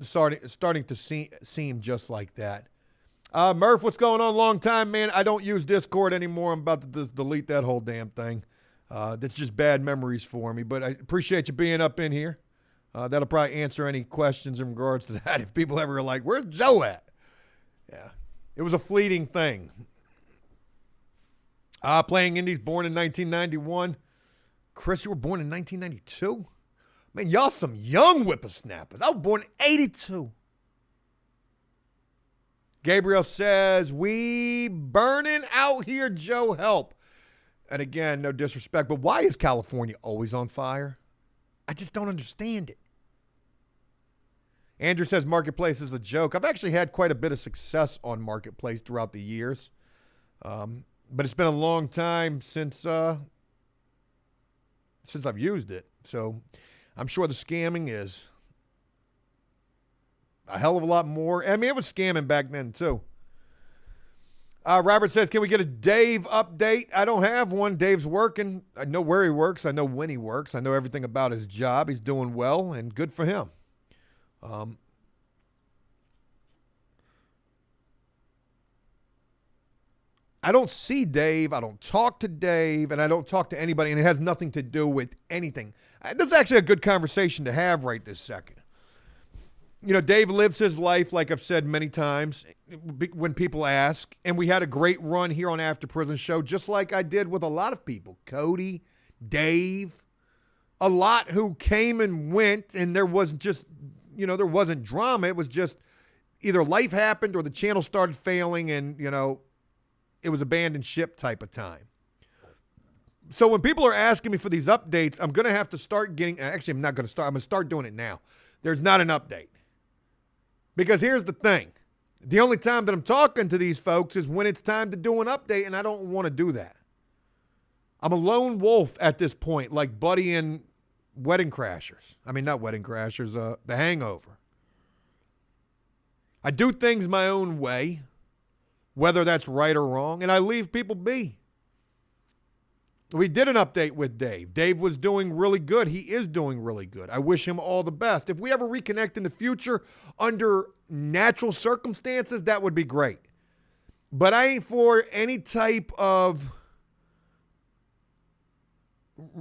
starting to seem just like that. Murph, what's going on? Long time, man. I don't use Discord anymore. I'm about to just delete that whole damn thing. That's just bad memories for me. But I appreciate you being up in here. That'll probably answer any questions in regards to that. If people ever are like, where's Joe at? Yeah, it was a fleeting thing. Playing indies, born in 1991. Chris, you were born in 1992? Man, y'all some young whippersnappers. I was born in 82. Gabriel says, we burning out here, Joe, help. And again, no disrespect, but why is California always on fire? I just don't understand it. Andrew says Marketplace is a joke. I've actually had quite a bit of success on Marketplace throughout the years. But it's been a long time since I've used it. So I'm sure the scamming is a hell of a lot more. I mean, it was scamming back then too. Robert says, can we get a Dave update? I don't have one. Dave's working. I know where he works. I know when he works. I know everything about his job. He's doing well, and good for him. I don't see Dave. I don't talk to Dave, and I don't talk to anybody, and it has nothing to do with anything. This is actually a good conversation to have right this second. You know, Dave lives his life, like I've said many times, when people ask, and we had a great run here on After Prison Show, just like I did with a lot of people. Cody, Dave, a lot who came and went, and there wasn't just, there wasn't drama. It was just either life happened or the channel started failing, and, it was abandoned ship type of time. So when people are asking me for these updates, I'm going to have to start getting, actually, I'm not going to start, I'm going to start doing it now. There's not an update. Because here's the thing. The only time that I'm talking to these folks is when it's time to do an update, and I don't want to do that. I'm a lone wolf at this point, like Buddy in Wedding Crashers. I mean, not Wedding Crashers, The Hangover. I do things my own way, whether that's right or wrong, and I leave people be. We did an update with Dave. Dave was doing really good. He is doing really good. I wish him all the best. If we ever reconnect in the future under natural circumstances, that would be great. But I ain't for any type of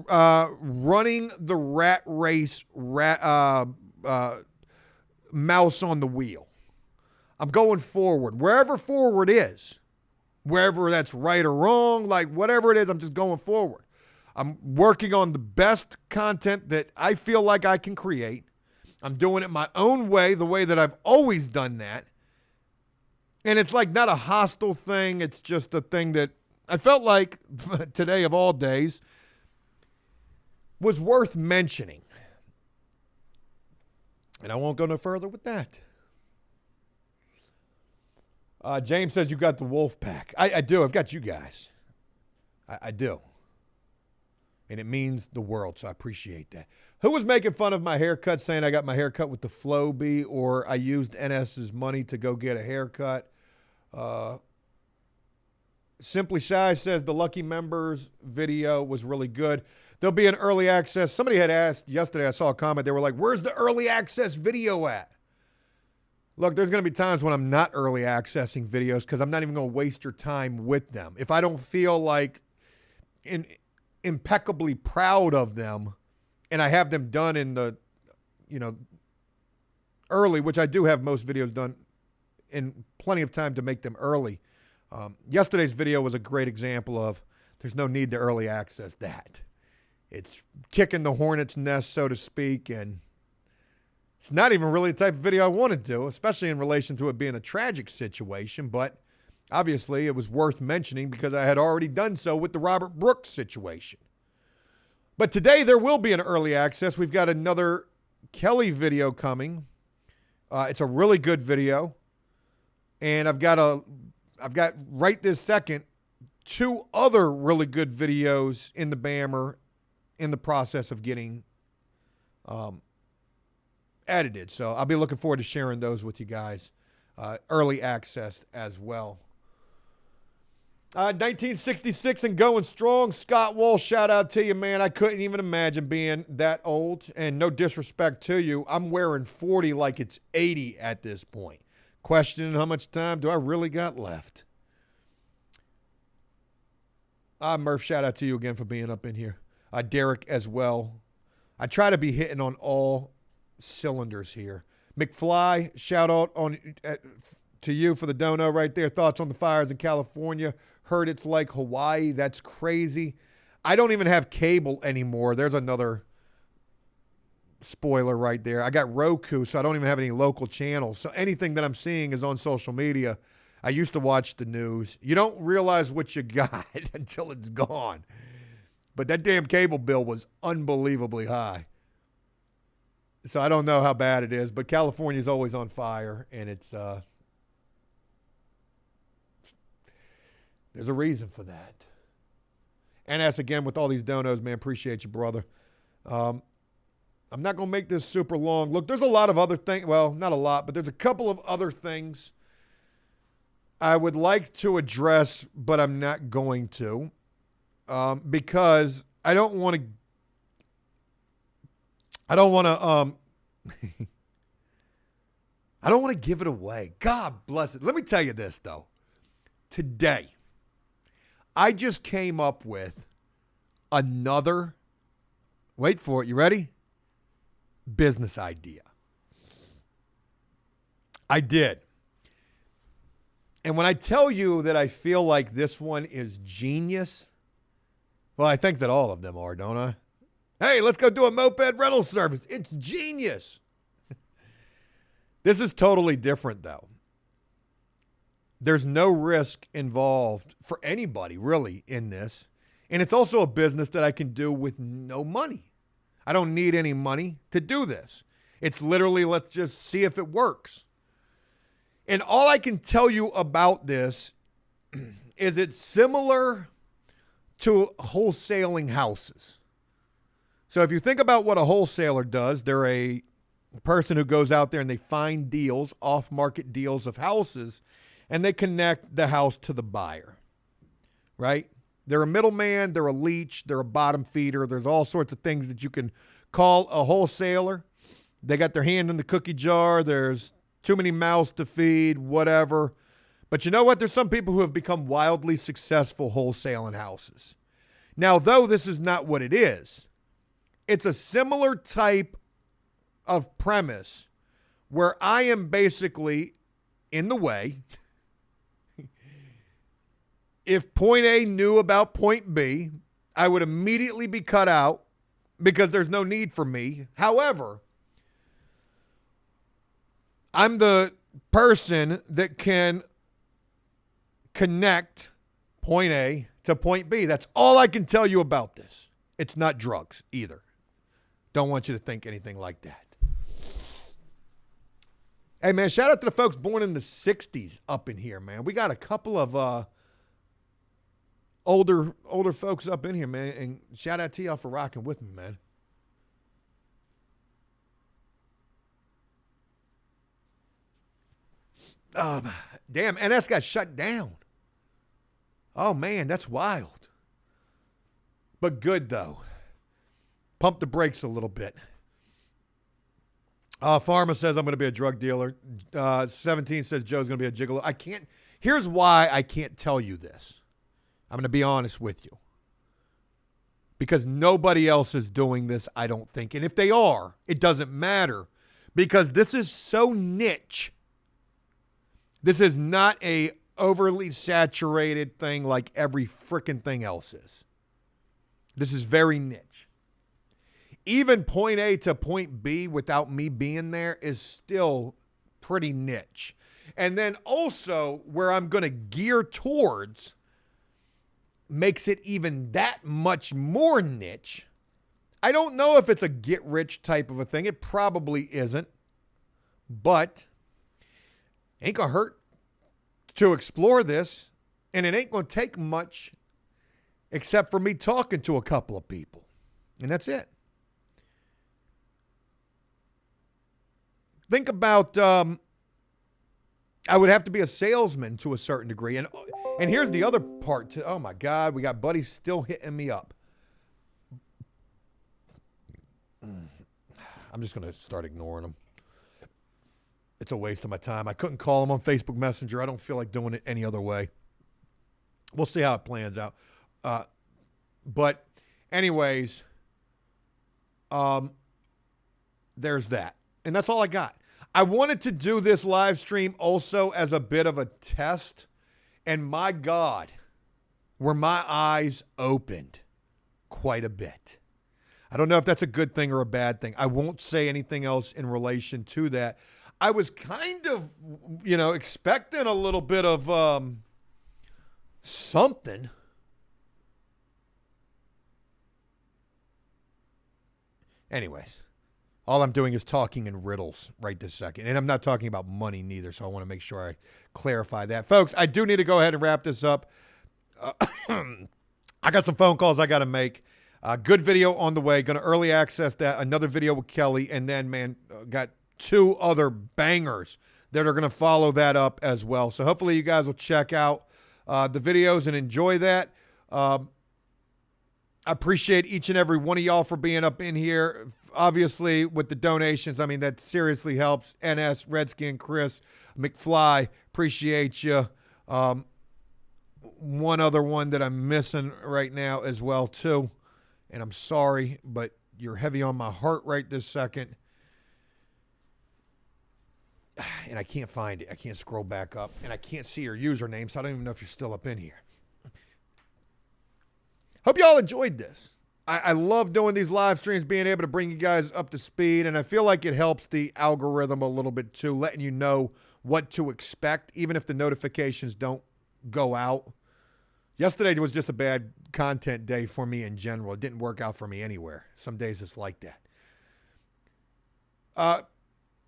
running the rat race, mouse on the wheel. I'm going forward. Wherever forward is. Wherever that's right or wrong, like whatever it is, I'm just going forward. I'm working on the best content that I feel like I can create. I'm doing it my own way, the way that I've always done that. And it's like not a hostile thing. It's just a thing that I felt like today of all days was worth mentioning. And I won't go no further with that. James says you got the wolf pack. I do. I've got you guys. I do. And it means the world, so I appreciate that. Who was making fun of my haircut, saying I got my haircut with the Flowbee, or I used NS's money to go get a haircut? Simply Shy says the Lucky Members video was really good. There'll be an early access. Somebody had asked yesterday, I saw a comment. They were like, where's the early access video at? Look, there's going to be times when I'm not early accessing videos because I'm not even going to waste your time with them. If I don't feel like impeccably proud of them and I have them done in the, early, which I do have most videos done in plenty of time to make them early. Yesterday's video was a great example of there's no need to early access that. It's kicking the hornet's nest, so to speak, and it's not even really the type of video I wanted to, especially in relation to it being a tragic situation, but obviously it was worth mentioning because I had already done so with the Robert Brooks situation. But today there will be an early access. We've got another Kelly video coming. It's a really good video. And I've got right this second 2 other really good videos in the Bammer in the process of getting edited. So I'll be looking forward to sharing those with you guys. Early access as well. 1966 and going strong. Scott Wall, shout out to you, man. I couldn't even imagine being that old. And no disrespect to you, I'm wearing 40 like it's 80 at this point. Questioning how much time do I really got left. Murph, shout out to you again for being up in here. Derek as well. I try to be hitting on all cylinders here. McFly, shout out to you for the dono right there. Thoughts on the fires in California. Heard it's like Hawaii. That's crazy. I don't even have cable anymore. There's another spoiler right there. I got Roku, so I don't even have any local channels. So anything that I'm seeing is on social media. I used to watch the news. You don't realize what you got until it's gone. But that damn cable bill was unbelievably high. So I don't know how bad it is, but California's always on fire, and it's there's a reason for that. And as again with all these donos, man, appreciate you, brother. I'm not going to make this super long. Look, there's a lot of other things. Well, not a lot, but there's a couple of other things I would like to address, but I'm not going to because I don't want to. I don't want to give it away. God bless it. Let me tell you this, though. Today, I just came up with another, wait for it, you ready? Business idea. I did. And when I tell you that I feel like this one is genius, well, I think that all of them are, don't I? Hey, let's go do a moped rental service. It's genius. This is totally different, though. There's no risk involved for anybody, really, in this. And it's also a business that I can do with no money. I don't need any money to do this. It's literally, let's just see if it works. And all I can tell you about this is it's similar to wholesaling houses. So if you think about what a wholesaler does, they're a person who goes out there and they find deals, off-market deals of houses, and they connect the house to the buyer, right? They're a middleman, they're a leech, they're a bottom feeder. There's all sorts of things that you can call a wholesaler. They got their hand in the cookie jar. There's too many mouths to feed, whatever. But you know what? There's some people who have become wildly successful wholesaling houses. Now, though this is not what it is, it's a similar type of premise where I am basically in the way. If point A knew about point B, I would immediately be cut out because there's no need for me. However, I'm the person that can connect point A to point B. That's all I can tell you about this. It's not drugs either. Don't want you to think anything like that. Hey, man, shout out to the folks born in the 60s up in here, man. We got a couple of older folks up in here, man. And shout out to y'all for rocking with me, man. Damn, NS got shut down. Oh, man, that's wild. But good, though. Pump the brakes a little bit. Pharma says I'm going to be a drug dealer. 17 says Joe's going to be a gigolo. I can't. Here's why I can't tell you this. I'm going to be honest with you. Because nobody else is doing this, I don't think. And if they are, it doesn't matter. Because this is so niche. This is not a overly saturated thing like every freaking thing else is. This is very niche. Even point A to point B without me being there is still pretty niche. And then also where I'm going to gear towards makes it even that much more niche. I don't know if it's a get rich type of a thing. It probably isn't. But ain't going to hurt to explore this. And it ain't going to take much except for me talking to a couple of people. And that's it. Think about, I would have to be a salesman to a certain degree. And here's the other part too. Oh my God, we got buddies still hitting me up. I'm just going to start ignoring them. It's a waste of my time. I couldn't call them on Facebook Messenger. I don't feel like doing it any other way. We'll see how it plans out. But anyways, there's that. And that's all I got. I wanted to do this live stream also as a bit of a test. And my God, were my eyes opened quite a bit. I don't know if that's a good thing or a bad thing. I won't say anything else in relation to that. I was kind of, expecting a little bit of something. Anyways. All I'm doing is talking in riddles right this second. And I'm not talking about money neither, so I want to make sure I clarify that. Folks, I do need to go ahead and wrap this up. I got some phone calls I got to make. Good video on the way. Going to early access that. Another video with Kelly. And then, man, got 2 other bangers that are going to follow that up as well. So hopefully you guys will check out the videos and enjoy that. I appreciate each and every one of y'all for being up in here. Obviously, with the donations, I mean, that seriously helps. NS, Redskin, Chris, McFly, appreciate you. One other one that I'm missing right now as well, too. And I'm sorry, but you're heavy on my heart right this second. And I can't find it. I can't scroll back up. And I can't see your username, so I don't even know if you're still up in here. Hope y'all enjoyed this. I love doing these live streams, being able to bring you guys up to speed, and I feel like it helps the algorithm a little bit too, letting you know what to expect, even if the notifications don't go out. Yesterday was just a bad content day for me in general. It didn't work out for me anywhere. Some days it's like that. I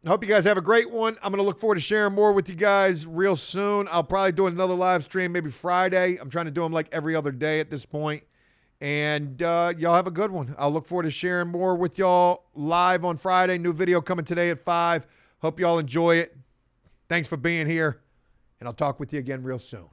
hope you guys have a great one. I'm going to look forward to sharing more with you guys real soon. I'll probably do another live stream maybe Friday. I'm trying to do them like every other day at this point. And y'all have a good one. I'll look forward to sharing more with y'all live on Friday. New video coming today at 5. Hope y'all enjoy it. Thanks for being here. And I'll talk with you again real soon.